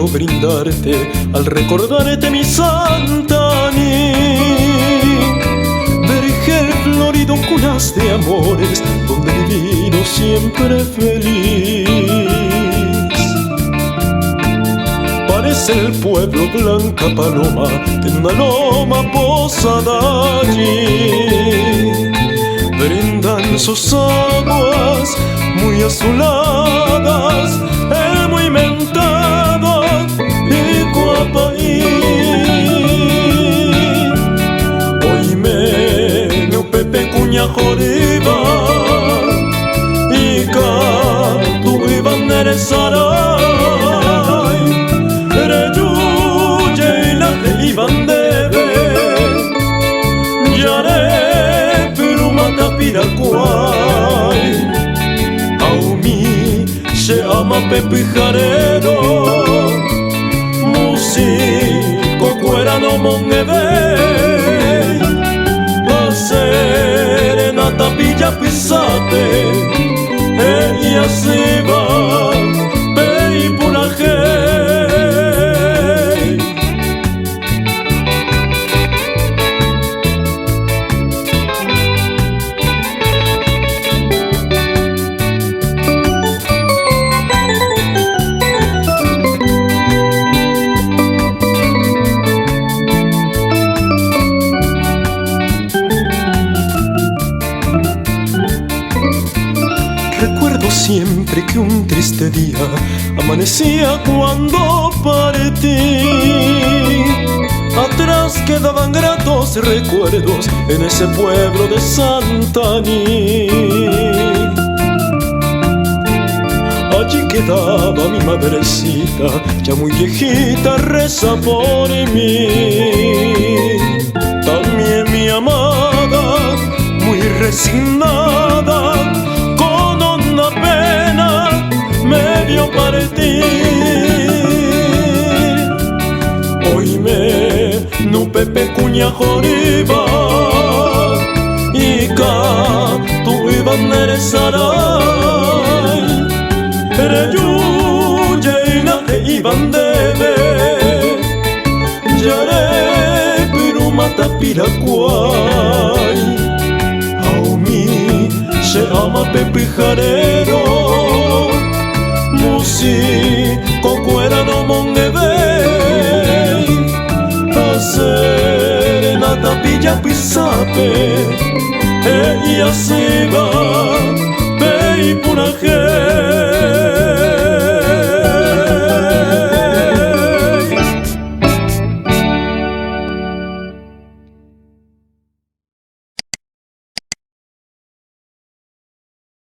quiero brindarte al recordarte mi Santaní. Vergel florido, cunas de amores, donde divino siempre feliz. Parece el pueblo blanca paloma, en una loma posada allí. Brindan sus aguas muy azuladas, el muy mentado Iguapaí. Oíme, no Pepe Cuña Joriba, Ica, tu Iban Neresaray, Reyuye y la que Iban debe, Yare, Pirumata Piracuay. Aumi se ama Pepe Jarero, músico cuerano monede, la serenata Villa Pisate, ella se va, Pei Puraje. Recuerdo siempre que un triste día amanecía cuando partí. Atrás quedaban gratos recuerdos en ese pueblo de Santaní. Allí quedaba mi madrecita, ya muy viejita, reza por mí. También mi amada, muy resignada, medio partir. Oíme, no Pepe Cuña Joriba, Ica, tu Iban Neresaray, Reyuye y la que Iban debe, Yare, Pirumata Piracuay. Aumi se ama Pepe Jarero, músico cuerano monede, la serenata Villa Pisape, ella se va, Pei Puraje.